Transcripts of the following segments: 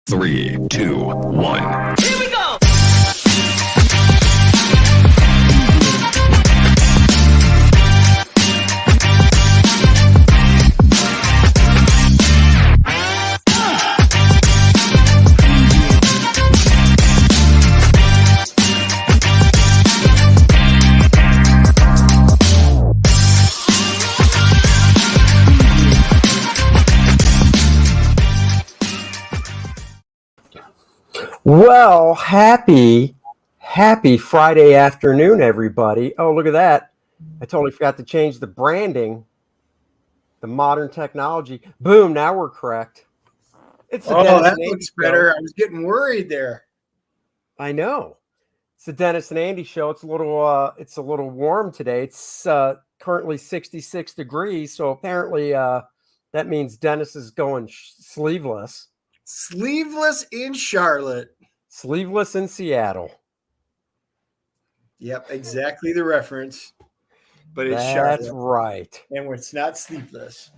3, 2, 1. Here we go! Well, happy Friday afternoon, everybody. Oh, look at that. I totally forgot to change the branding, the modern technology. Boom, now we're correct. It's the Dennis that looks better. Show. I was getting worried there. I know. It's the Dennis and Andy show. It's a little warm today. It's currently 66 degrees, so apparently that means Dennis is going sleeveless. Sleeveless in Charlotte. Sleeveless in Seattle. Yep, exactly the reference. But it's Charlotte. That's right. And it's not sleepless.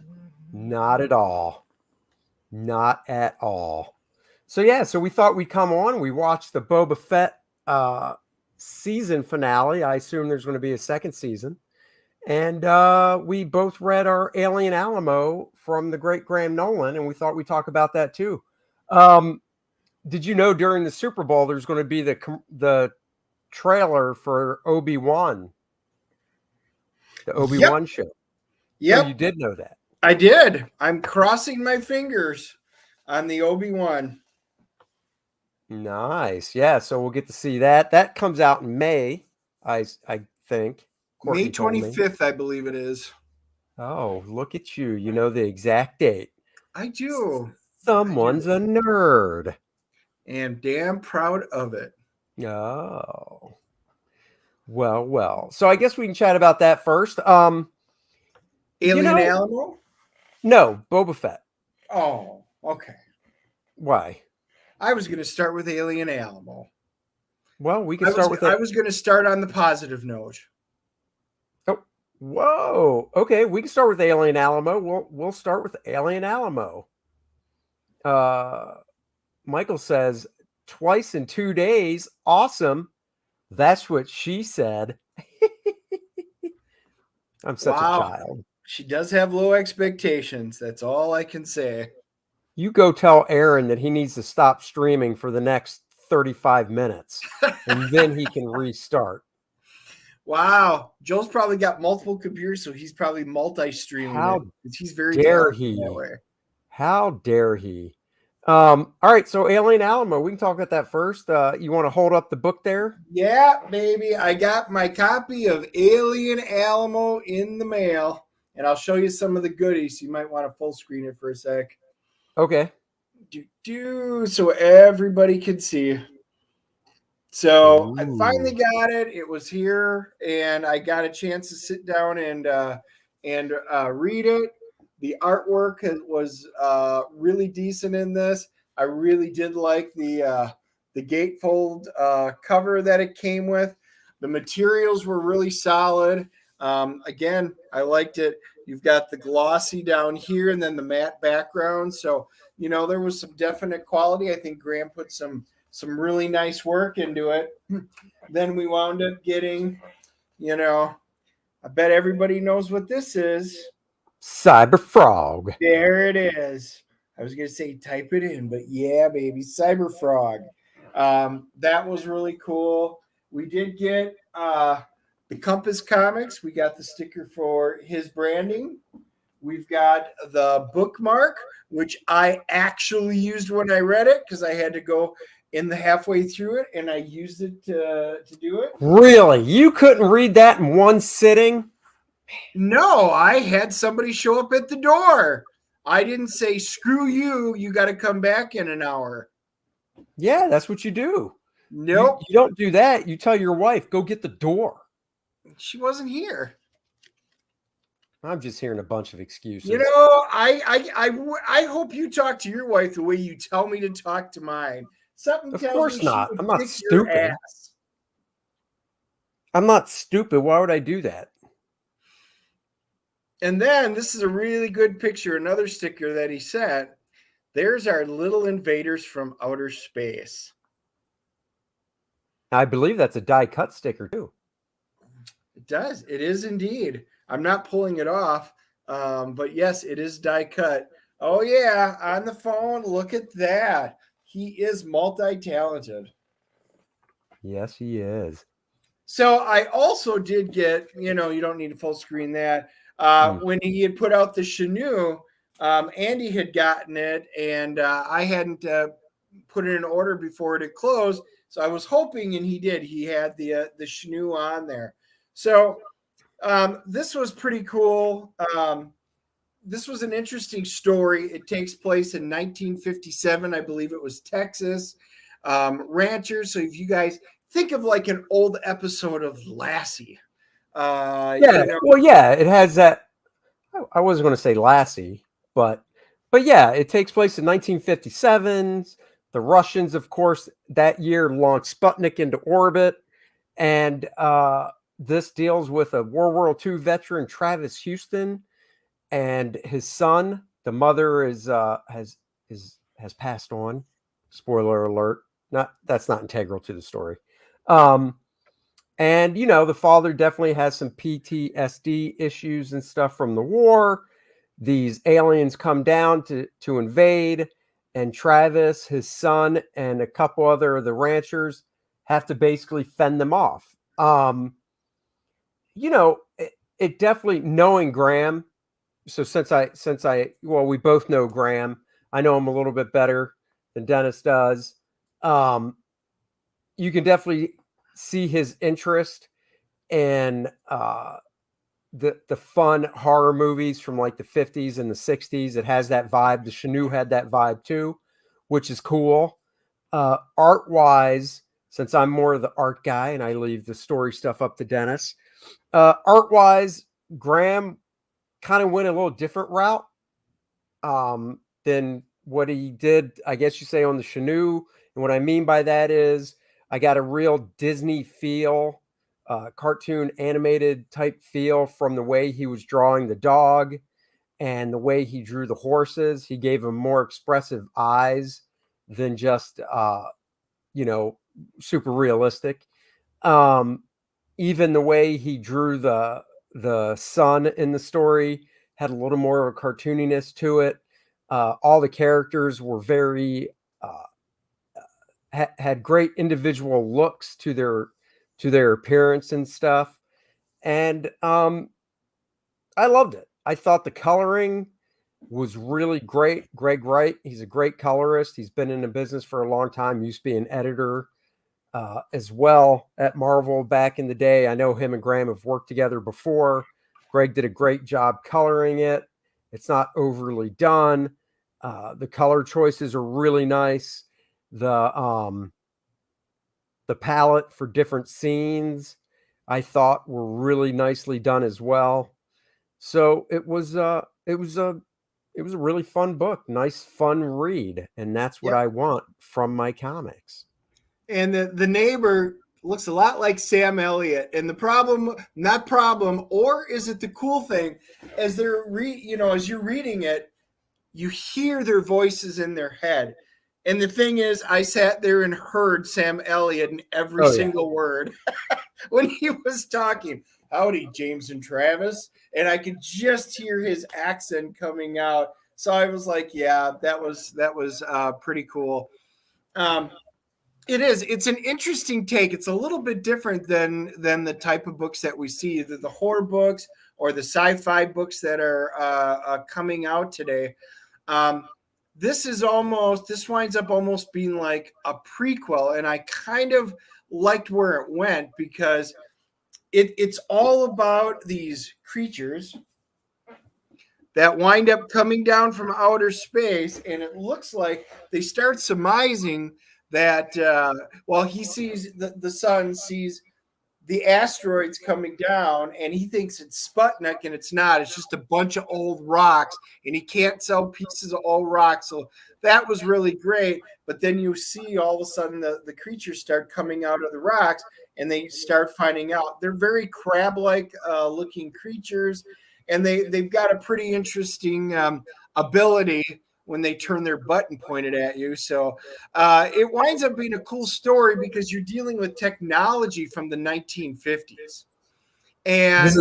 Not at all. Not at all. So yeah, so we thought we'd come on. We watched the Boba Fett season finale. I assume there's going to be a second season. And we both read our Alien Alamo from the great Graham Nolan, and we thought we'd talk about that too. Did you know during the Super Bowl there's going to be the trailer for Obi-Wan, the Obi-Wan show? Yeah, so you did know that. I did. I'm crossing my fingers on the Obi-Wan. Nice. Yeah, so we'll get to see that. That comes out in May, I think. Courtney May 25th, I believe it is. Oh, look at you. You know the exact date. I do. Someone's a nerd. And damn proud of it. Oh. Well. So I guess we can chat about that first. Alien Alamo? No, Boba Fett. Oh, okay. Why? I was going to start with Alien Alamo. Well, we can start with it. I was going to start on the positive note. Oh, whoa. Okay, we can start with Alien Alamo. We'll start with Alien Alamo. Michael says, twice in 2 days. Awesome. That's what she said. I'm such a child. She does have low expectations. That's all I can say. You go tell Aaron that he needs to stop streaming for the next 35 minutes, and then he can restart. Wow. Joel's probably got multiple computers, so he's probably multi-streaming. How he's very dare he? That way. How dare he? All right, so Alien Alamo, we can talk about that first. You want to hold up the book there? Yeah, baby. I got my copy of Alien Alamo in the mail, and I'll show you some of the goodies. You might want to full screen it for a sec. Okay. So everybody can see. So Ooh. I finally got it. It was here, and I got a chance to sit down and read it. The artwork was really decent in this. I really did like the gatefold cover that it came with. The materials were really solid. Again, I liked it. You've got the glossy down here and then the matte background. So, there was some definite quality. I think Graham put some really nice work into it. Then we wound up getting, I bet everybody knows what this is. Cyber Frog. There it is. I was going to say type it in, but yeah, baby, Cyber Frog. That was really cool. We did get the Compass Comics. We got the sticker for his branding. We've got the bookmark, which I actually used when I read it because I had to go in the halfway through it, and I used it to do it. Really? You couldn't read that in one sitting? No, I had somebody show up at the door. I didn't say, screw you, you got to come back in an hour. Yeah, that's what you do. Nope. You don't do that. You tell your wife, go get the door. She wasn't here. I'm just hearing a bunch of excuses. I hope you talk to your wife the way you tell me to talk to mine. Something of tells course me not. I'm not stupid. Ass. I'm not stupid. Why would I do that? And then this is a really good picture, another sticker that he sent. there's our little invaders from outer space. I believe that's a die cut sticker too. It does. It is indeed. I'm not pulling it off, but yes, it is die cut. Oh yeah, on the phone. Look at that. He is multi-talented. Yes, he is. So I also did get, you don't need to full screen that. When he had put out the Chenoo, Andy had gotten it, and I hadn't put it in order before it had closed. So I was hoping, and he did. He had the Chenoo on there. So this was pretty cool. This was an interesting story. It takes place in 1957. I believe it was Texas. Ranchers. So if you guys think of like an old episode of Lassie. Well, yeah, it has that. I wasn't going to say Lassie, but yeah, it takes place in 1957. The Russians, of course, that year launched Sputnik into orbit, and this deals with a World War II veteran, Travis Houston, and his son. The mother has passed on. Spoiler alert. That's not integral to the story. And the father definitely has some PTSD issues and stuff from the war. These aliens come down to invade, and Travis, his son, and a couple other of the ranchers have to basically fend them off. It definitely, knowing Graham. So we both know Graham. I know him a little bit better than Dennis does. You can definitely see his interest in the fun horror movies from like the 50s and the 60s. It has that vibe. The Chenoo had that vibe too, which is cool. Art wise, since I'm more of the art guy and I leave the story stuff up to Dennis, art wise, Graham kind of went a little different route than what he did, I guess you say, on the Chenoo. And what I mean by that is I got a real Disney feel, cartoon animated type feel from the way he was drawing the dog and the way he drew the horses. He gave them more expressive eyes than just, super realistic. Even the way he drew the son in the story had a little more of a cartooniness to it. All the characters were very had great individual looks to their appearance and stuff, and I loved it. I thought the coloring was really great. Greg Wright, he's a great colorist. He's been in the business for a long time. Used to be an editor as well at Marvel back in the day. I know him and Graham have worked together before. Greg did a great job coloring it. It's not overly done. The color choices are really nice. The palette for different scenes I thought were really nicely done as well. So it was a really fun book, nice fun read, and that's what I want from my comics. And the neighbor looks a lot like Sam Elliott. And the problem, or is it the cool thing, as they're as you're reading it, you hear their voices in their head. And the thing is, I sat there and heard Sam Elliott in every single word when he was talking. Howdy, James and Travis. And I could just hear his accent coming out. So I was like, yeah, that was pretty cool. It is. It's an interesting take. It's a little bit different than the type of books that we see, either the horror books or the sci-fi books that are coming out today. This winds up almost being like a prequel, and I kind of liked where it went because it's all about these creatures that wind up coming down from outer space, and it looks like they start surmising that he sees the sun sees the asteroids coming down, and he thinks it's Sputnik, and it's not. It's just a bunch of old rocks, and he can't sell pieces of old rocks. So that was really great. But then you see all of a sudden the creatures start coming out of the rocks, and they start finding out they're very crab-like looking creatures, and they've got a pretty interesting ability when they turn their butt and point it at you. So it winds up being a cool story because you're dealing with technology from the 1950s. And,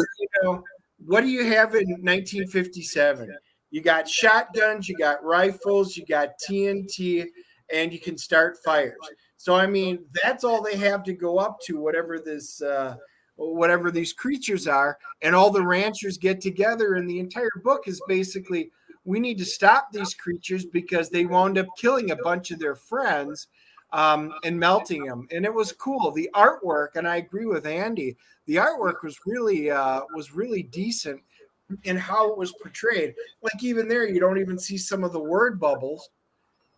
what do you have in 1957? You got shotguns, you got rifles, you got TNT, and you can start fires. So, I mean, that's all they have to go up to, whatever these creatures are. And all the ranchers get together, and the entire book is basically, we need to stop these creatures because they wound up killing a bunch of their friends and melting them. And it was cool. The artwork, and I agree with Andy, the artwork was really decent in how it was portrayed. Like even there, you don't even see some of the word bubbles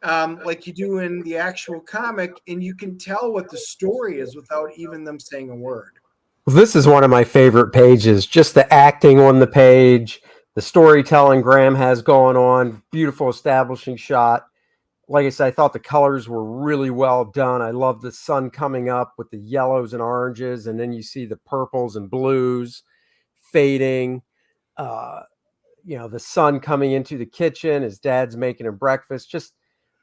like you do in the actual comic, and you can tell what the story is without even them saying a word. This is one of my favorite pages. Just the acting on the page, the storytelling Graham has going on, beautiful establishing shot. Like I said, I thought the colors were really well done. I love the sun coming up with the yellows and oranges, and then you see the purples and blues fading. The sun coming into the kitchen, his dad's making him breakfast. Just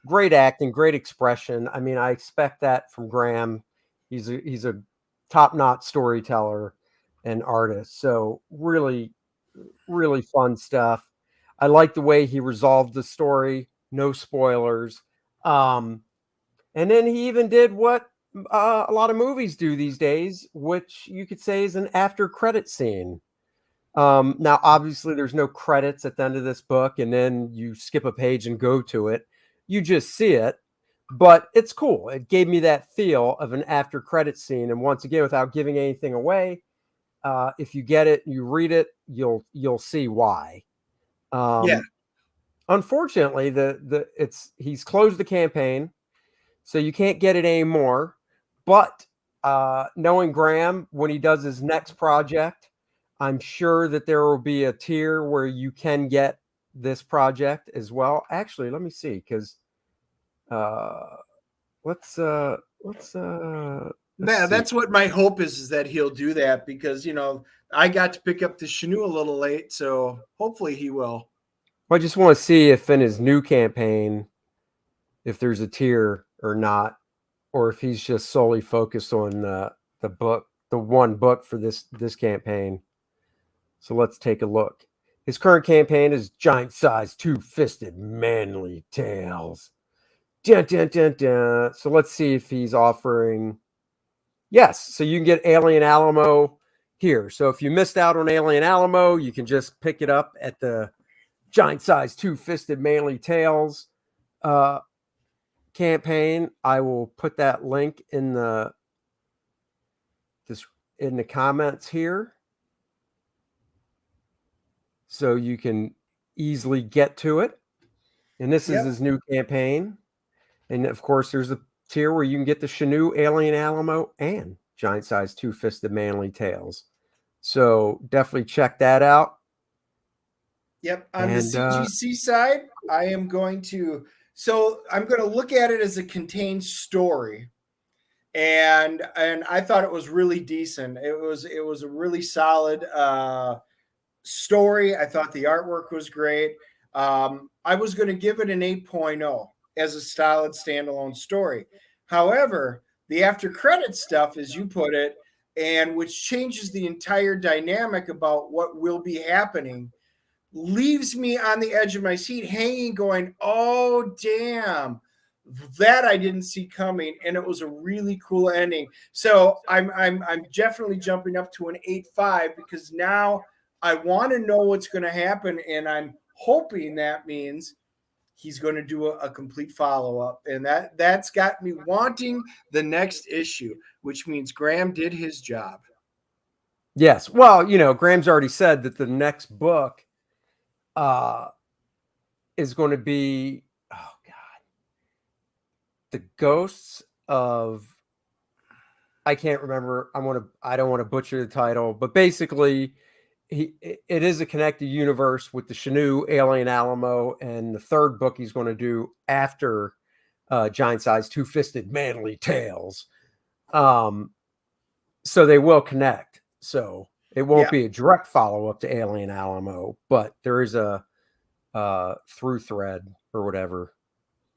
great acting, great expression. I mean, I expect that from Graham. He's a top-notch storyteller and artist. So really, really fun stuff. I like the way he resolved the story. No spoilers. And then he even did what a lot of movies do these days, which you could say is an after credit scene. Now, obviously, there's no credits at the end of this book, and then you skip a page and go to it. You just see it, but it's cool. It gave me that feel of an after credit scene. And once again, without giving anything away, if you get it, you read it, you'll see why. Yeah. Unfortunately, he's closed the campaign, so you can't get it anymore. But knowing Graham, when he does his next project, I'm sure that there will be a tier where you can get this project as well. Actually, let me see, because let's that's what my hope is that he'll do that, because I got to pick up the Shanu a little late, so hopefully he will. I just want to see if in his new campaign, if there's a tier or not, or if he's just solely focused on the book, the one book for this campaign. So let's take a look. His current campaign is giant-sized, two-fisted, manly tales. Dun, dun, dun, dun. So let's see if he's offering. Yes, so you can get Alien Alamo here. So if you missed out on Alien Alamo, you can just pick it up at the giant-sized, two-fisted, manly tales campaign. I will put that link in the comments here, so you can easily get to it. And this is his new campaign. And of course, there's a tier where you can get the Shanu, Alien Alamo, and giant-sized, two-fisted, manly tales. So definitely check that out. Yep. On the CGC side, I'm going to look at it as a contained story. And I thought it was really decent. It was a really solid story. I thought the artwork was great. I was going to give it an 8.0 as a solid standalone story. However, the after credit stuff, as you put it, and which changes the entire dynamic about what will be happening, leaves me on the edge of my seat, hanging, going, "Oh, damn, that I didn't see coming," and it was a really cool ending. So I'm definitely jumping up to an 8.5, because now I want to know what's going to happen, and I'm hoping that means he's going to do a complete follow-up, and that's got me wanting the next issue, which means Graham did his job. Yes. Well, Graham's already said that the next book is going to be, oh God, the ghosts of, I can't remember. I don't want to butcher the title, but basically it is a connected universe with the Shanu, Alien Alamo, and the third book he's going to do after giant-sized, two-fisted, manly tales. So they will connect. So it won't be a direct follow-up to Alien Alamo, but there is a through thread or whatever.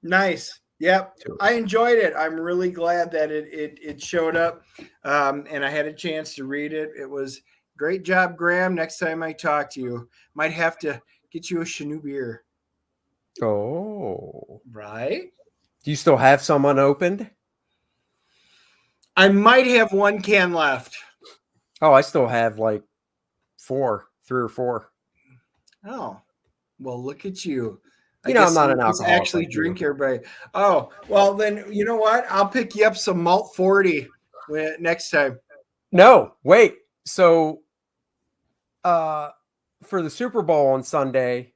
Nice. Yep. to it. I enjoyed it. I'm really glad that it showed up, and I had a chance to read it. It was great job, Graham. Next time I talk to you, might have to get you a Chinook beer. Oh, Right? do you still have some unopened? I might have one can left. Oh, I still have like 3 or 4. Oh, well, look at you. I You know, I'm guess not an it's alcoholic actually like you. drink everybody. Oh, well, then you know what? I'll pick you up some Malt 40 next time. No, wait. So, for the Super Bowl on Sunday,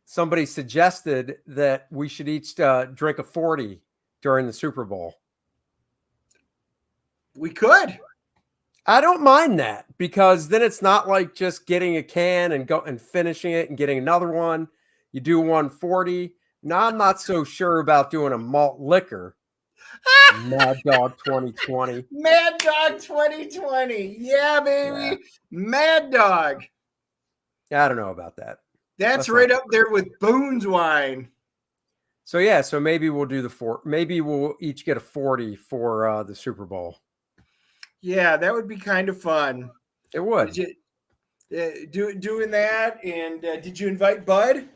somebody suggested that we should each drink a 40 during the Super Bowl. We could. I don't mind that because then it's not like just getting a can and go and finishing it and getting another one. You do 140. Now I'm not so sure about doing a malt liquor. Mad Dog 2020. Mad Dog 2020. Yeah, baby. Yeah. Mad Dog. I don't know about that. That's Let's right not- up there with Boone's wine. So yeah, so maybe we'll do the 4. Maybe we'll each get a 40 for the Super Bowl. Yeah, that would be kind of fun. It would. Did you, doing that? And did you invite Bud?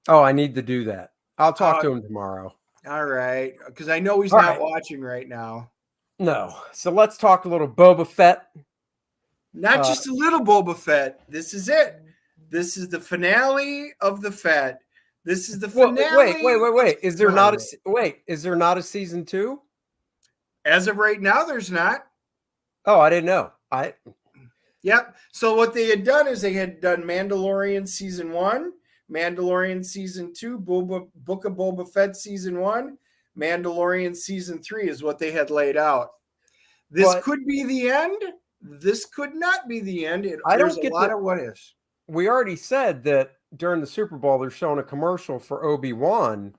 Oh, I need to do that. I'll talk to him tomorrow. All right, because I know he's All not right. watching right now. No. So let's talk a little Boba Fett. Not just a little Boba Fett. This is it. This is the finale of the Fett. This is the finale. Wait. Is there not a season 2? As of right now, there's not. Oh, I didn't know. Yep. So what they had done is they had done Mandalorian season 1, Mandalorian season 2, Book of Boba Fett season 1, Mandalorian season 3 is what they had laid out. This could be the end. This could not be the end. There's a lot of what ifs. We already said that during the Super Bowl they're showing a commercial for Obi-Wan.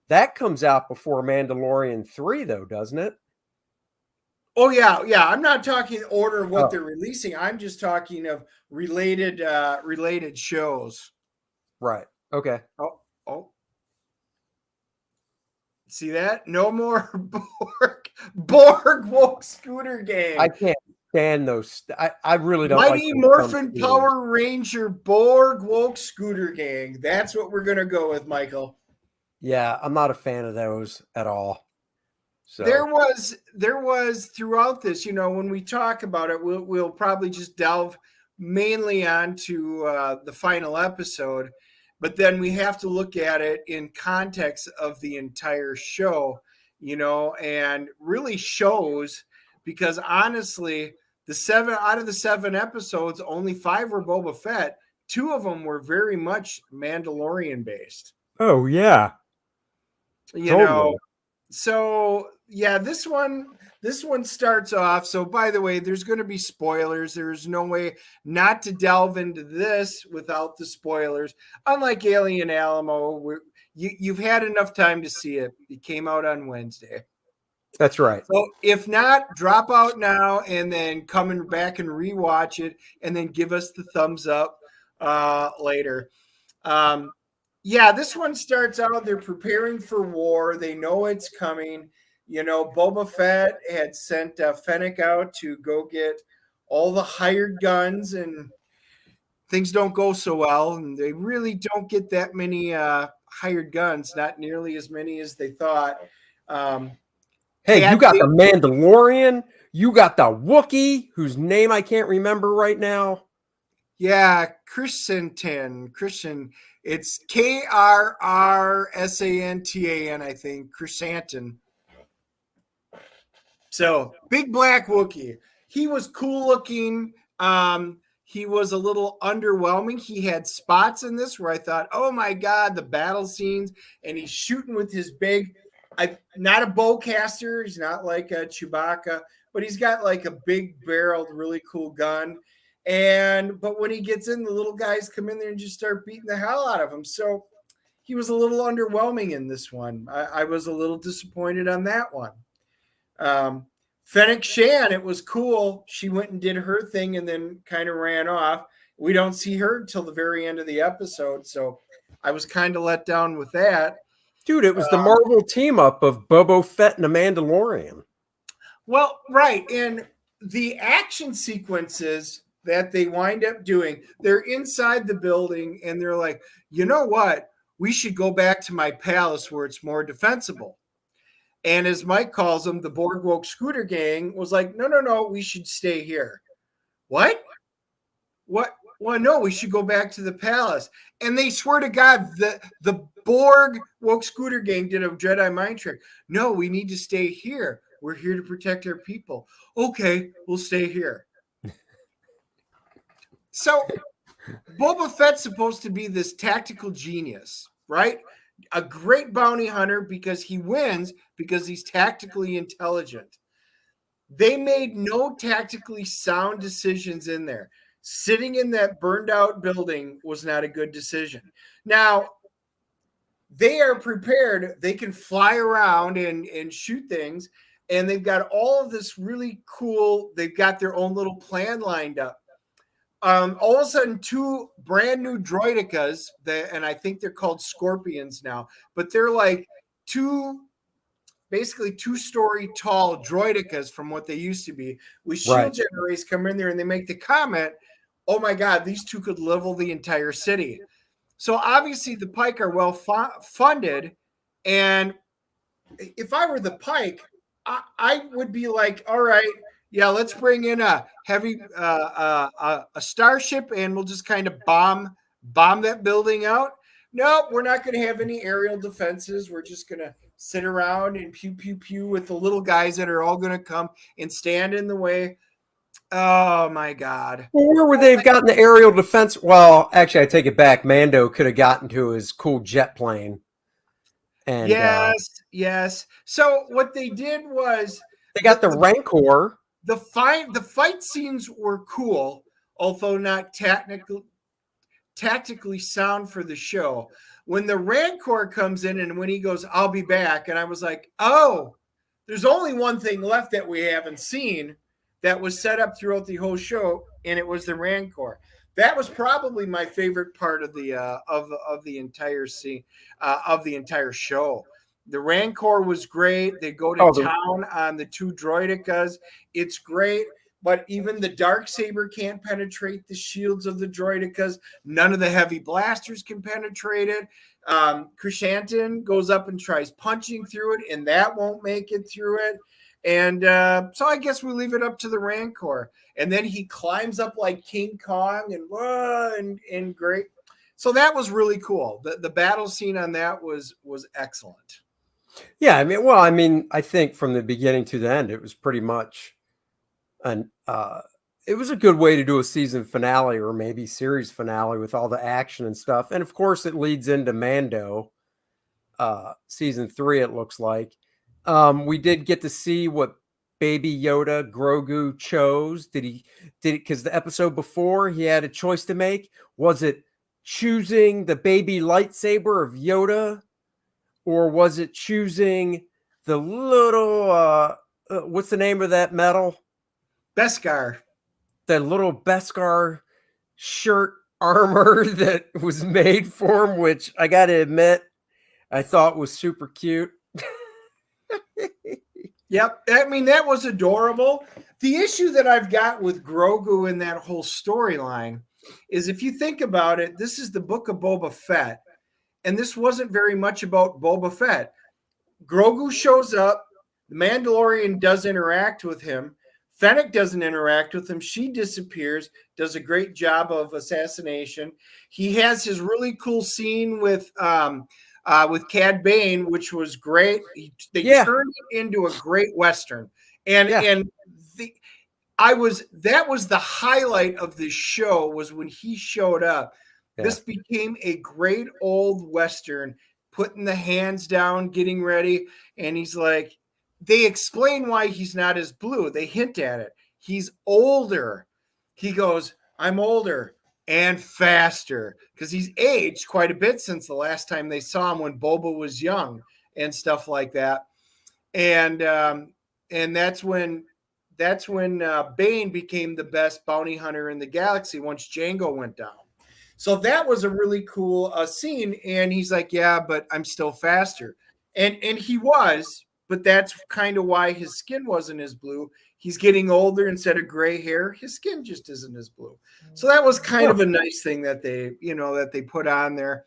That comes out before Mandalorian 3, though, doesn't it? Oh yeah. I'm not talking order of what they're releasing. I'm just talking of related shows. Right. Okay. Oh. See that? No more Borg woke scooter gang. I can't stand those. I really don't Mighty like Morphin Power Ranger Borg woke scooter gang. That's what we're gonna go with, Michael. Yeah, I'm not a fan of those at all. So there was throughout this, when we talk about it, we'll probably just delve mainly onto the final episode, but then we have to look at it in context of the entire show, and really shows, because honestly, the 7 out of the 7 episodes, only 5 were Boba Fett. 2 of them were very much Mandalorian based. Oh yeah. So yeah, this one starts off. So by the way, there's going to be spoilers. There's no way not to delve into this without the spoilers. Unlike Alien Alamo, you've had enough time to see it. It came out on Wednesday. That's right. So if not, drop out now and then come back and rewatch it, and then give us the thumbs up later. Yeah, this one starts out, they're preparing for war. They know it's coming. Boba Fett had sent Fennec out to go get all the hired guns, and things don't go so well. And they really don't get that many hired guns, not nearly as many as they thought. Hey, you got the Mandalorian. You got the Wookiee, whose name I can't remember right now. Yeah, Christian. It's Krrsantan, I think. Chrysanthemum. So, big black Wookiee. He was cool looking. He was a little underwhelming. He had spots in this where I thought, oh my God, the battle scenes. And he's shooting with his big, not a bowcaster. He's not like a Chewbacca, but he's got like a big barreled, really cool gun. But when he gets in, the little guys come in there and just start beating the hell out of him. So he was a little underwhelming in this one. I was a little disappointed on that one. Fennec Shan, it was cool. She went and did her thing and then kind of ran off. We don't see her until the very end of the episode. So I was kind of let down with that. Dude, it was the Marvel team up of Boba Fett and the Mandalorian. Well, right. And the action sequences that they wind up doing, they're inside the building and they're like, you know what? We should go back to my palace where it's more defensible. And as Mike calls them, the Boardwalk Scooter Gang was like, no, we should stay here. What? What? Well, no, we should go back to the palace. And they swear to God, the Borg Woke Scooter Gang did a Jedi mind trick. No, we need to stay here. We're here to protect our people. Okay, we'll stay here. So Boba Fett's supposed to be this tactical genius, right? A great bounty hunter because he wins because he's tactically intelligent. They made no tactically sound decisions in there. Sitting in that burned out building was not a good decision. Now, they are prepared. They can fly around and shoot things. And they've got all of this really cool, they've got their own little plan lined up. All of a sudden, 2 brand new droidicas, and I think they're called Scorpions now, but they're like basically 2-story tall droidicas from what they used to be, with shield generators come in there and they make the comment, oh my God, these 2 could level the entire city. So obviously the Pike are well funded. And if I were the Pike, I would be like, all right, yeah, let's bring in a heavy a starship and we'll just kind of bomb that building out. No, we're not going to have any aerial defenses. We're just going to sit around and pew, pew, pew with the little guys that are all going to come and stand in the way. Oh, my God. Well, where would they have gotten the aerial defense? Well, actually, I take it back. Mando could have gotten to his cool jet plane. And, yes. So what they did was they got the Rancor. The fight scenes were cool, although not tactically sound for the show. When the Rancor comes in and when he goes, I'll be back. And I was like, oh, there's only one thing left that we haven't seen that was set up throughout the whole show. And it was the Rancor. That was probably my favorite part of the entire scene of the entire show. The Rancor was great. They go to town on the 2 droidicas. It's great, but even the Darksaber can't penetrate the shields of the droidicas. None of the heavy blasters can penetrate it. Krishantin goes up and tries punching through it, and that won't make it through it. And so I guess we leave it up to the Rancor. And then he climbs up like King Kong and great. So that was really cool. The battle scene on that was excellent. Yeah, I mean, I think from the beginning to the end, it was pretty much it was a good way to do a season finale or maybe series finale with all the action and stuff. And of course, it leads into Mando season 3, it looks like. We did get to see what Baby Yoda Grogu chose. Did it because the episode before he had a choice to make? Was it choosing the baby lightsaber of Yoda, or was it choosing the little what's the name of that metal? Beskar. The little Beskar shirt armor that was made for him, which I got to admit I thought was super cute. Yep. I mean, that was adorable. The issue that I've got with Grogu in that whole storyline is, if you think about it, this is the Book of Boba Fett, and this wasn't very much about Boba Fett. Grogu shows up. The Mandalorian does interact with him. Fennec doesn't interact with him. She disappears, does a great job of assassination. He has his really cool scene with Cad Bane, which was great. They turned it into a great Western. That was the highlight of this show, was when he showed up. Yeah. This became a great old Western, putting the hands down, getting ready. And he's like, they explain why he's not as blue. They hint at it. He's older. He goes, I'm older and faster, because he's aged quite a bit since the last time they saw him when Boba was young and stuff like that. And that's when Bane became the best bounty hunter in the galaxy once Jango went down. So that was a really cool scene. And he's like, yeah, but I'm still faster. And he was, but that's kind of why his skin wasn't as blue. He's getting older. Instead of gray hair, his skin just isn't as blue. So that was kind of a nice thing that they put on there.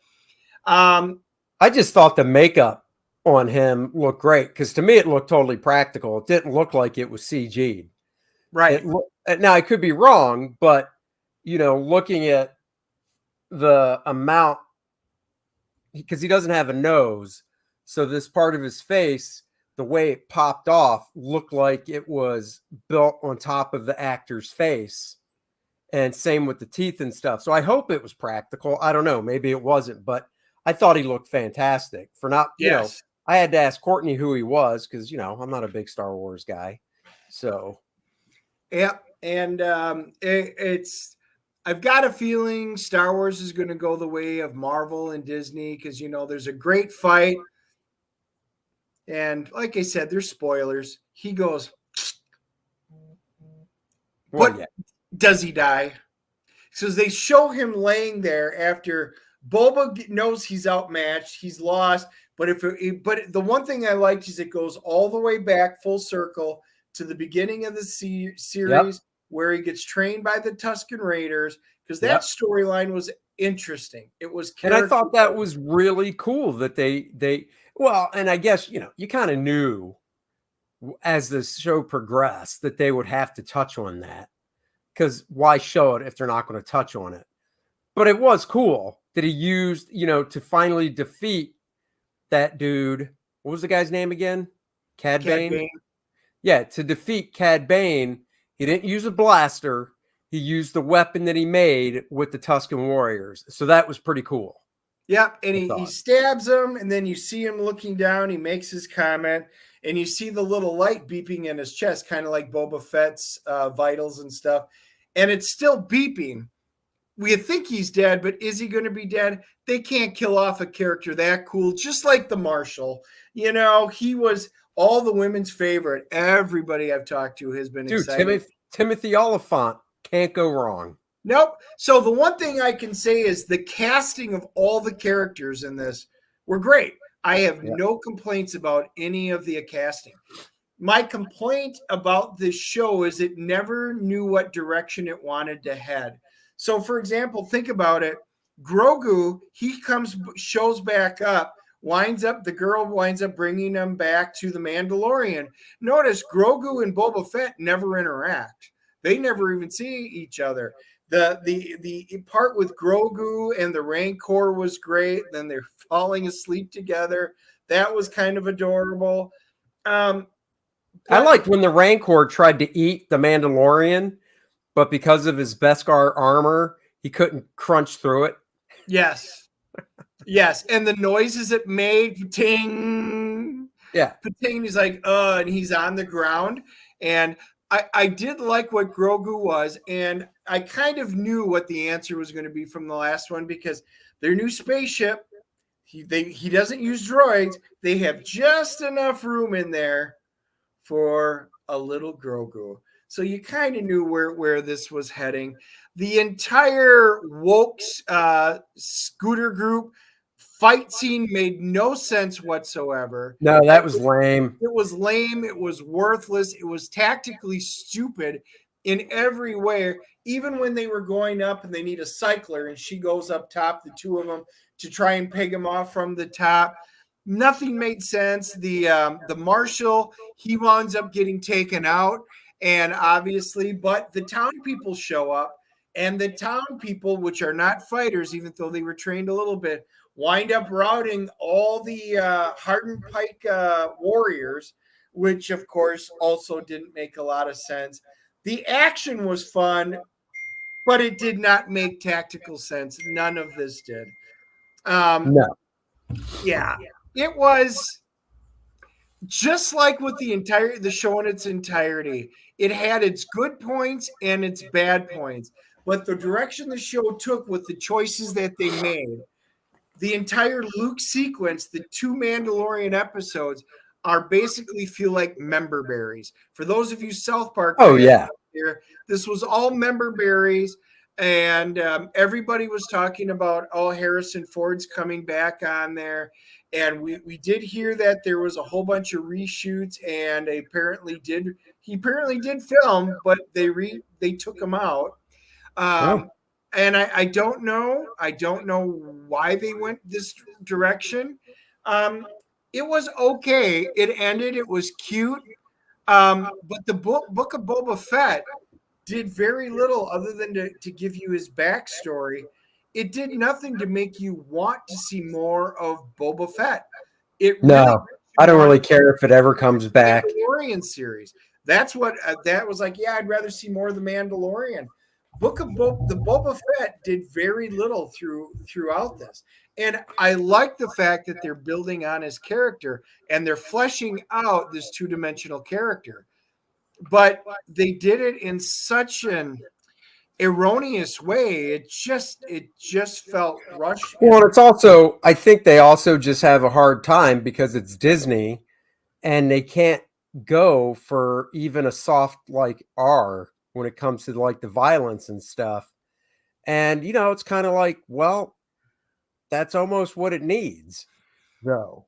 I just thought the makeup on him looked great because to me it looked totally practical. It didn't look like it was CG'd. Right. Now I could be wrong, but looking at the amount, because he doesn't have a nose, so this part of his face, the way it popped off, looked like it was built on top of the actor's face. And same with the teeth and stuff. So I hope it was practical. I don't know. Maybe it wasn't, but I thought he looked fantastic for not, Yes. I had to ask Courtney who he was because, I'm not a big Star Wars guy. So. Yeah. And I've got a feeling Star Wars is going to go the way of Marvel and Disney because, there's a great fight. And like I said, there's spoilers. He goes, Well, yeah. Does he die? So they show him laying there after Boba knows he's outmatched, he's lost. But the one thing I liked is it goes all the way back full circle to the beginning of the series where he gets trained by the Tusken Raiders because that storyline was interesting. It was, and I thought that was really cool that they well, and I guess you kind of knew as the show progressed that they would have to touch on that. Because why show it if they're not going to touch on it? But it was cool that he used, to finally defeat that dude. What was the guy's name again? Cad Bane? Yeah, to defeat Cad Bane, he didn't use a blaster. He used the weapon that he made with the Tusken Warriors. So that was pretty cool. Yep, and he stabs him, and then you see him looking down. He makes his comment, and you see the little light beeping in his chest, kind of like Boba Fett's vitals and stuff. And it's still beeping. We think he's dead, but is he going to be dead? They can't kill off a character that cool, just like the Marshal. He was all the women's favorite. Everybody I've talked to has been excited. Timothy Oliphant, can't go wrong. Nope. So the one thing I can say is the casting of all the characters in this were great. I have no complaints about any of the casting. My complaint about this show is it never knew what direction it wanted to head. So, for example, think about it. Grogu, he shows back up, the girl winds up bringing him back to the Mandalorian. Notice Grogu and Boba Fett never interact. They never even see each other. The part with Grogu and the Rancor was great. Then they're falling asleep together. That was kind of adorable. I liked when the Rancor tried to eat the Mandalorian, but because of his Beskar armor, he couldn't crunch through it. Yes. Yes. And the noises it made, ting. Yeah. Ting, he's like, and he's on the ground. And I did like what Grogu was, and I kind of knew what the answer was going to be from the last one because their new spaceship, he doesn't use droids. They have just enough room in there for a little Grogu. So you kind of knew where this was heading. The entire woke scooter group fight scene made no sense whatsoever. No, that was lame. It was lame. It was worthless. It was tactically stupid in every way. Even when they were going up and they need a cycler and she goes up top, the two of them, to try and peg him off from the top. Nothing made sense. The Marshal, he winds up getting taken out, and obviously, but the town people show up, and the town people, which are not fighters, even though they were trained a little bit, wind up routing all the hardened pike warriors, which of course also didn't make a lot of sense. The action was fun, but it did not make tactical sense. None of this did. No. Yeah, it was just like with the show in its entirety. It had its good points and its bad points, but the direction the show took with the choices that they made, the entire Luke sequence, the 2 Mandalorian episodes are basically feel like member berries. For those of you South Park fans out there, this was all member berries. And everybody was talking about, oh, Harrison Ford's coming back on there. And we did hear that there was a whole bunch of reshoots, and he apparently did film, but they took him out. Oh. And I don't know. I don't know why they went this direction. It was okay. It ended. It was cute. But the Book of Boba Fett did very little other than to give you his backstory. It did nothing to make you want to see more of Boba Fett. It really No, I don't really care if it ever comes back. Mandalorian series. That's what that was like. Yeah, I'd rather see more of the Mandalorian. The Boba Fett did very little throughout this, and I like the fact that they're building on his character and they're fleshing out this two-dimensional character. But they did it in such an erroneous way. It just felt rushed. Well, it's also, I think they also just have a hard time because it's Disney and they can't go for even a soft like R when it comes to like the violence and stuff. And, it's kind of like, well, that's almost what it needs, though,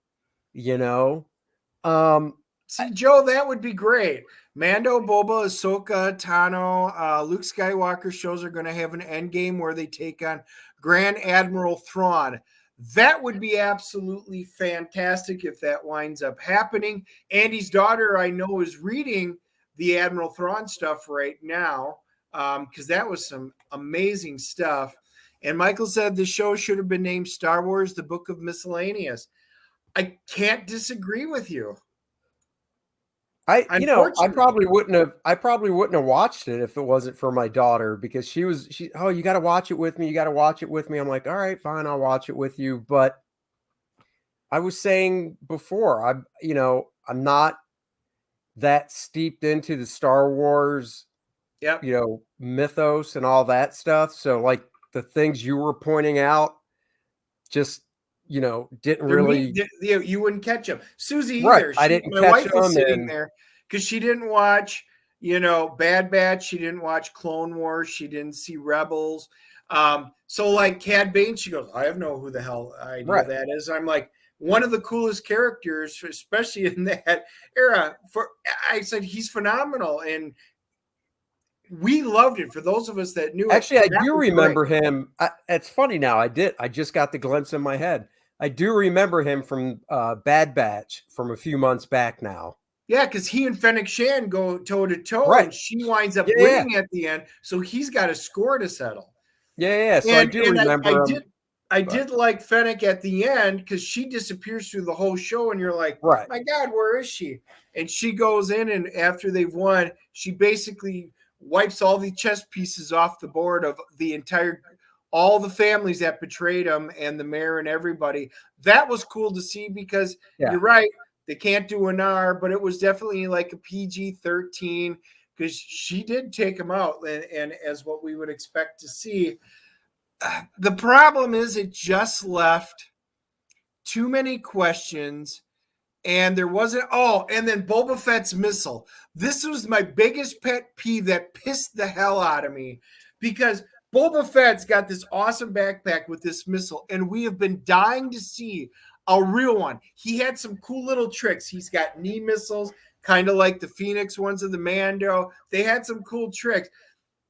See, Joe, that would be great. Mando, Boba, Ahsoka, Tano, Luke Skywalker shows are going to have an end game where they take on Grand Admiral Thrawn. That would be absolutely fantastic if that winds up happening. Andy's daughter, I know, is reading the Admiral Thrawn stuff right now because that was some amazing stuff. And Michael said the show should have been named Star Wars, the Book of Miscellaneous. I can't disagree with you. I probably wouldn't have watched it if it wasn't for my daughter, because oh, you got to watch it with me. You got to watch it with me. I'm like, all right, fine. I'll watch it with you. But I was saying before, I'm not that steeped into the Star Wars, mythos and all that stuff. So like the things you were pointing out just, didn't really. You wouldn't catch them. Susie either. Right. I didn't my catch wife them. was sitting there because she didn't watch, Bad Batch. She didn't watch Clone Wars. She didn't see Rebels. So like Cad Bane, she goes, I have no who the hell idea that is. I'm like, one of the coolest characters, especially in that era. I said he's phenomenal, and we loved it. For those of us that knew, actually, I do remember him. It's funny now. I just got the glimpse in my head. I do remember him from Bad Batch from a few months back now. Yeah, because he and Fennec Shan go toe to toe, and she winds up winning at the end. So he's got a score to settle. Yeah. So I do remember. I did like Fennec at the end because she disappears through the whole show, and you're like, my God, where is she? And she goes in, and after they've won, she basically wipes all the chess pieces off the board of all the families that betrayed him and the mayor and everybody. That was cool to see because you're right. They can't do an R, but it was definitely like a PG-13 because she did take him out and as what we would expect to see. The problem is it just left too many questions, and there wasn't. Oh, and then Boba Fett's missile. This was my biggest pet peeve that pissed the hell out of me because Boba Fett's got this awesome backpack with this missile, and we have been dying to see a real one. He had some cool little tricks. He's got knee missiles, kind of like the Phoenix ones of the Mando. They had some cool tricks,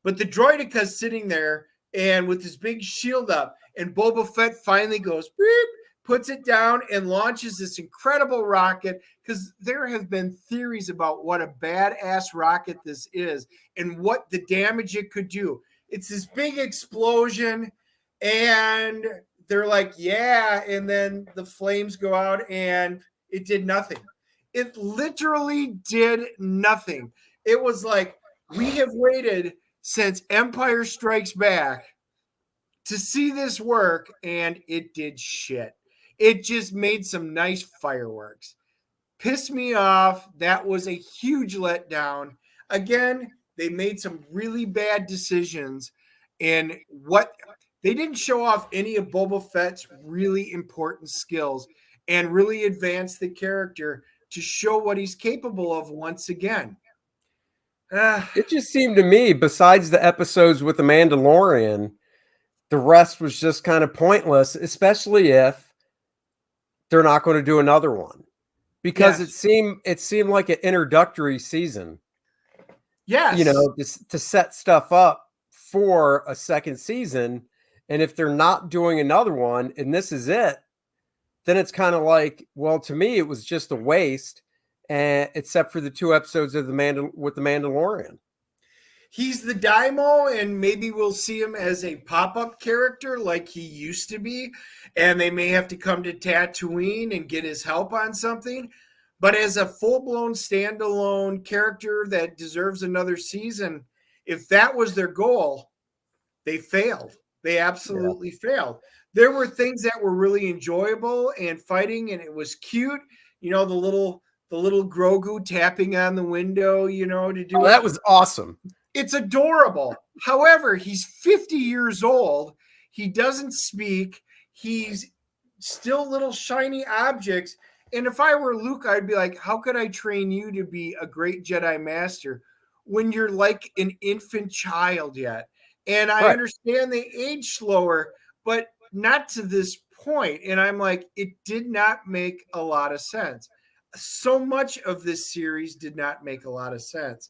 but the droideca's sitting there and with his big shield up, and Boba Fett finally goes, beep, puts it down and launches this incredible rocket, because there have been theories about what a badass rocket this is and what the damage it could do. It's this big explosion, and they're like, yeah, and then the flames go out, and it did nothing. It literally did nothing. It was like, we have waited since Empire Strikes Back to see this work, and it did shit. It just made some nice fireworks. Pissed me off. That was a huge letdown. Again, they made some really bad decisions, and they didn't show off any of Boba Fett's really important skills and really advance the character to show what he's capable of once again. It just seemed to me, besides the episodes with the Mandalorian, the rest was just kind of pointless, especially if they're not going to do another one. Because Yes. it seemed like an introductory season, Yes. you know, to set stuff up for a second season. And if they're not doing another one and this is it, then it's kind of like, well, to me, it was just a waste, and except for the 2 episodes of with the Mandalorian. He's the Daimo, and maybe we'll see him as a pop-up character like he used to be, and they may have to come to Tatooine and get his help on something. But as a full-blown standalone character that deserves another season, if that was their goal, they failed. They absolutely failed. There were things that were really enjoyable and fighting, and it was cute. You know, the little Grogu tapping on the window, you know, to do That was awesome. It's adorable. However, he's 50 years old. He doesn't speak. He's still little shiny objects. And if I were Luke, I'd be like, how could I train you to be a great Jedi Master when you're like an infant child yet? And I understand they age slower, but not to this point. And I'm like, it did not make a lot of sense. So much of this series did not make a lot of sense.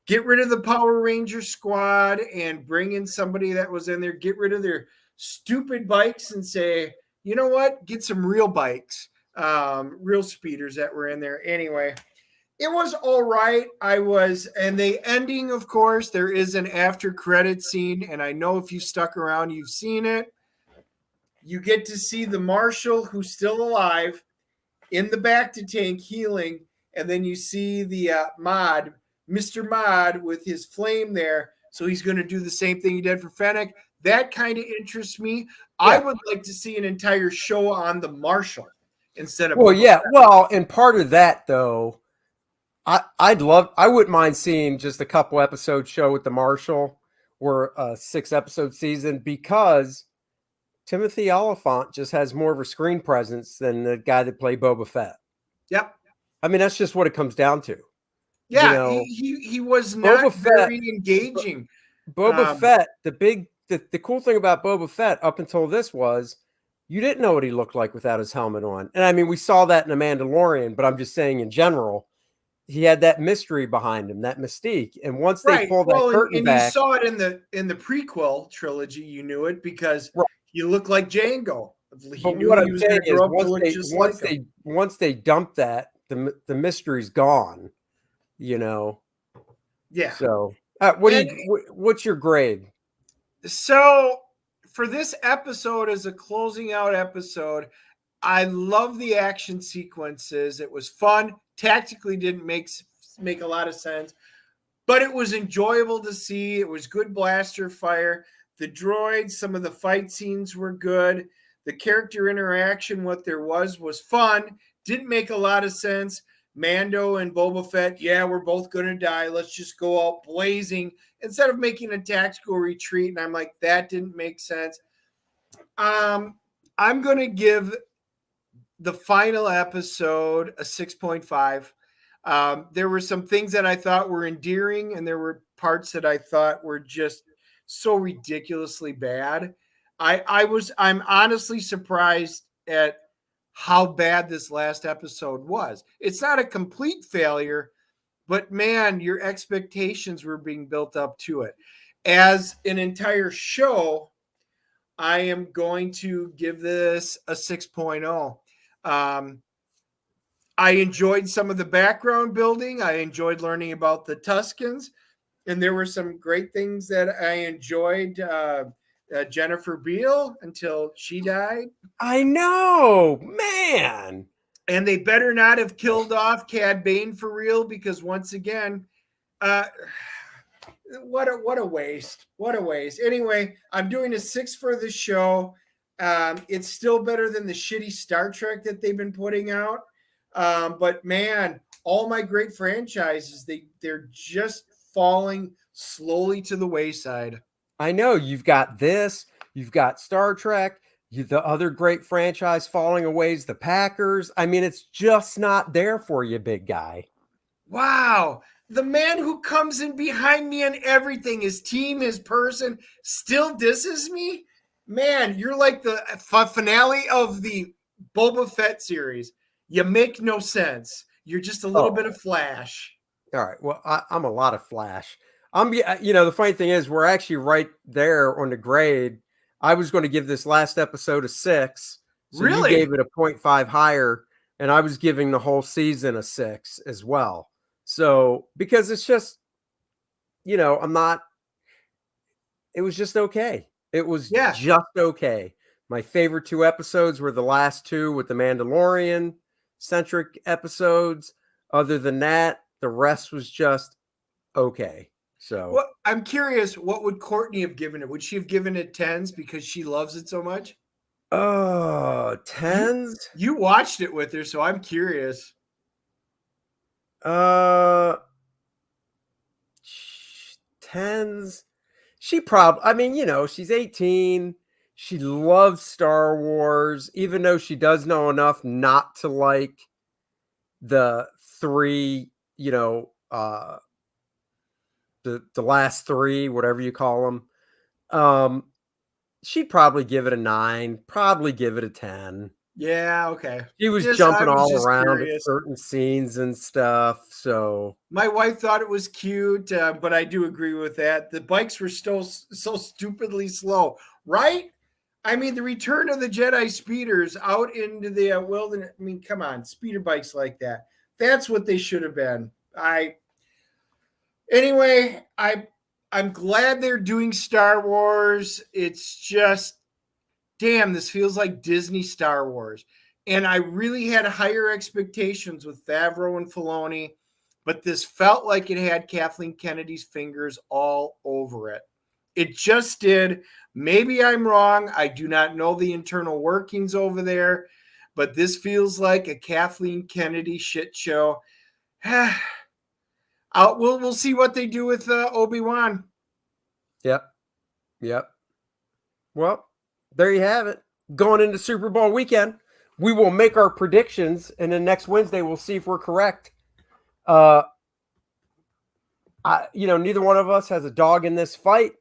Get rid of the Power Ranger squad and bring in somebody that was in there. Get rid of their stupid bikes and say, you know what? Get some real bikes, real speeders that were in there. Anyway, it was all right. And the ending, of course, there is an after credit scene. And I know if you stuck around, you've seen it. You get to see the Marshal, who's still alive, in the back to tank healing. And then you see the Mod, Mr. Mod, with his flame there. So he's going to do the same thing he did for Fennec. That kind of interests me. Yeah. I would like to see an entire show on the Marshal instead of. Well, yeah. Well, and part of that, though, I wouldn't mind seeing just a couple episode show with the Marshal or a 6-episode season, because Timothy Oliphant just has more of a screen presence than the guy that played Boba Fett. Yep. I mean, that's just what it comes down to. Yeah, you know, he was not very engaging. Boba Fett, the cool thing about Boba Fett up until this was you didn't know what he looked like without his helmet on. And I mean, we saw that in The Mandalorian, but I'm just saying in general, he had that mystery behind him, that mystique. And once they pulled that curtain back, you saw it in the prequel trilogy, you knew it because he looked like Django. But what I'm saying is once they dumped that, the mystery's gone. You know, yeah. So, what's your grade? So, for this episode, as a closing out episode, I love the action sequences. It was fun. Tactically, didn't make a lot of sense, but it was enjoyable to see. It was good blaster fire. The droids, some of the fight scenes were good. The character interaction, what there was fun. Didn't make a lot of sense. Mando and Boba Fett, yeah, we're both going to die. Let's just go out blazing instead of making a tactical retreat. And I'm like, that didn't make sense. I'm going to give the final episode a 6.5. There were some things that I thought were endearing, and there were parts that I thought were just so ridiculously bad. I'm honestly surprised at how bad this last episode was. It's not a complete failure, but man, your expectations were being built up to it. As an entire show, I am going to give this a 6.0. I enjoyed some of the background building. I enjoyed learning about the Tuskens, and there were some great things that I enjoyed. Jennifer Beal until she died. I know, man. And they better not have killed off Cad Bane for real, because once again, what a waste. What a waste. Anyway, I'm doing a 6 for the show. It's still better than the shitty Star Trek that they've been putting out. But man, all my great franchises, they're just falling slowly to the wayside. I know you've got this, you've got Star Trek, the other great franchise falling away is the Packers. I mean, it's just not there for you, big guy. Wow. The man who comes in behind me on everything, his team, his person, still disses me. Man, you're like the finale of the Boba Fett series. You make no sense. You're just a little bit of Flash. All right. Well, I'm a lot of Flash. The funny thing is, we're actually right there on the grade. I was going to give this last episode a 6. So you Really? gave it a 0.5 higher, and I was giving the whole season a 6 as well. So, because it's just, it was just okay. It was just okay. My favorite 2 episodes were the last 2 with the Mandalorian centric episodes. Other than that, the rest was just okay. So, well, I'm curious, what would Courtney have given it? Would she have given it 10s because she loves it so much? oh, 10s? You watched it with her, so I'm curious. 10s. She probably, she's 18. She loves Star Wars, even though she does know enough not to like the 3, the last 3, whatever you call them. She'd probably give it a 9, probably give it a 10. Yeah, okay. She was I jumping was all just around at curious. certain scenes and stuff. So My wife thought it was cute, but I do agree with that. The bikes were still so stupidly slow, right? I mean, the return of the Jedi speeders out into the wilderness. I mean, come on, speeder bikes like that. That's what they should have been. Anyway, I'm glad they're doing Star Wars. It's just, damn, this feels like Disney Star Wars. And I really had higher expectations with Favreau and Filoni, but this felt like it had Kathleen Kennedy's fingers all over it. It just did. Maybe I'm wrong. I do not know the internal workings over there, but this feels like a Kathleen Kennedy shit show. We'll see what they do with Obi-Wan. Yep. Well, there you have it. Going into Super Bowl weekend, we will make our predictions, and then next Wednesday we'll see if we're correct. Neither one of us has a dog in this fight,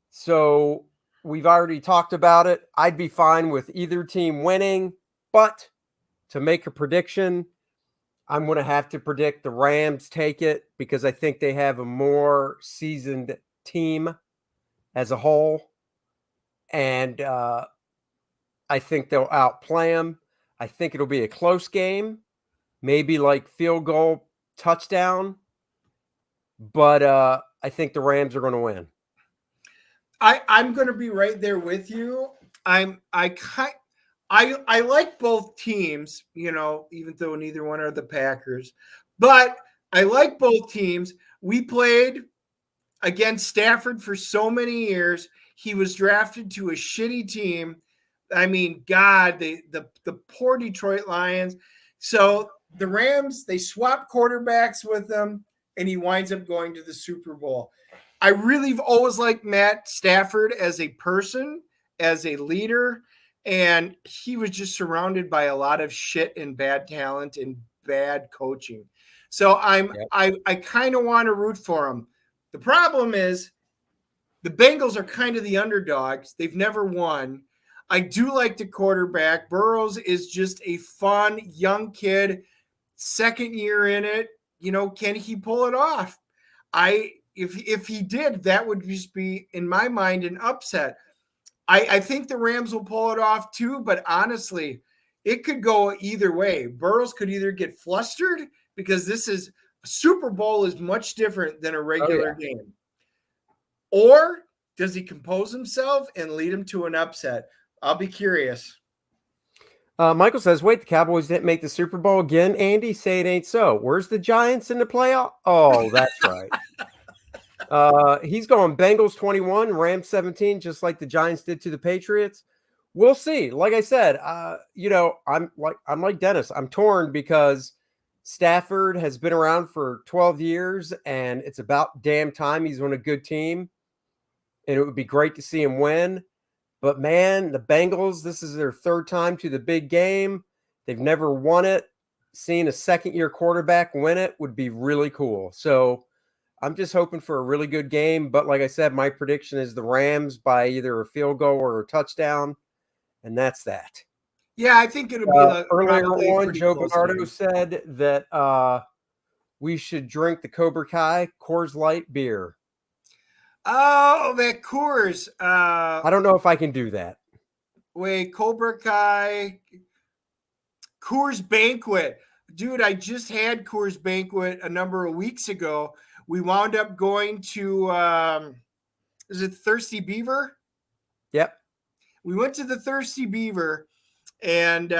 so we've already talked about it. I'd be fine with either team winning, but to make a prediction, I'm going to have to predict the Rams take it because I think they have a more seasoned team as a whole. And I think they'll outplay them. I think it'll be a close game, maybe like field goal, touchdown. But I think the Rams are going to win. I'm going to be right there with you. I like both teams, even though neither one are the Packers. But I like both teams. We played against Stafford for so many years. He was drafted to a shitty team. I mean, God, the poor Detroit Lions. So the Rams, they swap quarterbacks with them, and he winds up going to the Super Bowl. I really have always liked Matt Stafford as a person, as a leader, and he was just surrounded by a lot of shit and bad talent and bad coaching. So I kind of want to root for him. The problem is the Bengals are kind of the underdogs. They've never won. I do like the quarterback. Burrows is just a fun young kid, second year in it. Can he pull it off? If he did, that would just be, in my mind, an upset. I think the Rams will pull it off too, but honestly, it could go either way. Burrows could either get flustered because this is a Super Bowl is much different than a regular game. Or does he compose himself and lead him to an upset? I'll be curious. Michael says, wait, the Cowboys didn't make the Super Bowl again. Andy, say it ain't so. Where's the Giants in the playoff? Oh, that's right. He's going Bengals 21, Rams 17, just like the Giants did to the Patriots. We'll see. Like I said, I'm like Dennis. I'm torn because Stafford has been around for 12 years, and it's about damn time he's on a good team. And it would be great to see him win. But man, the Bengals, this is their third time to the big game. They've never won it seeing a second-year quarterback win it would be really cool. So I'm just hoping for a really good game. But like I said, my prediction is the Rams by either a field goal or a touchdown, and that's that. Yeah, I think it'll be Earlier probably on, pretty Joe close Bernardo game. said that we should drink the Cobra Kai Coors Light beer. Oh, that Coors. I don't know if I can do that. Wait, Cobra Kai, Coors Banquet. Dude, I just had Coors Banquet a number of weeks ago. We wound up going to, is it Thirsty Beaver? Yep. We went to the Thirsty Beaver, and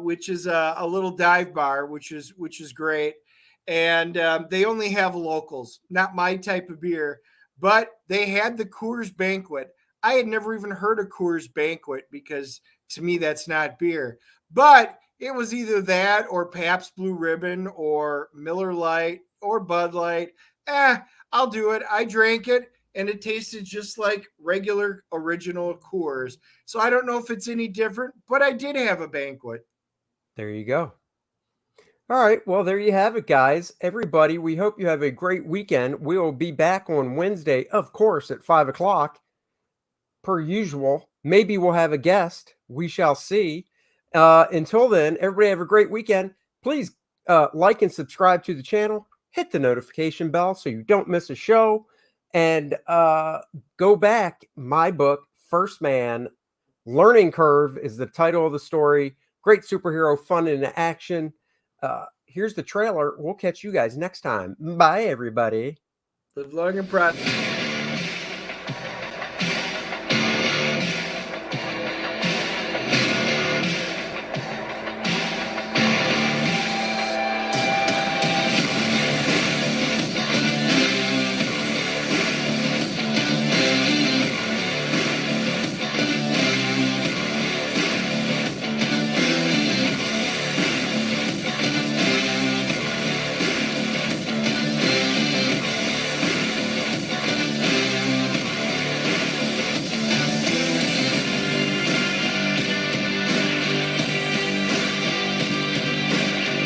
which is a little dive bar, which is great. And they only have locals, not my type of beer, but they had the Coors Banquet. I had never even heard of Coors Banquet because to me that's not beer. But it was either that or Pabst Blue Ribbon or Miller Lite or Bud Light. I'll do it. I drank it, and it tasted just like regular original Coors. So I don't know if it's any different, but I did have a banquet. There you go. All right. Well, there you have it, guys. Everybody, we hope you have a great weekend. We will be back on Wednesday, of course, at 5 o'clock, per usual. Maybe we'll have a guest. We shall see. Until then, everybody have a great weekend. Please like and subscribe to the channel. Hit the notification bell so you don't miss a show. And go back. My book, First Man, Learning Curve is the title of the story. Great superhero fun in action. Here's the trailer. We'll catch you guys next time. Bye, everybody. Live long and prosper.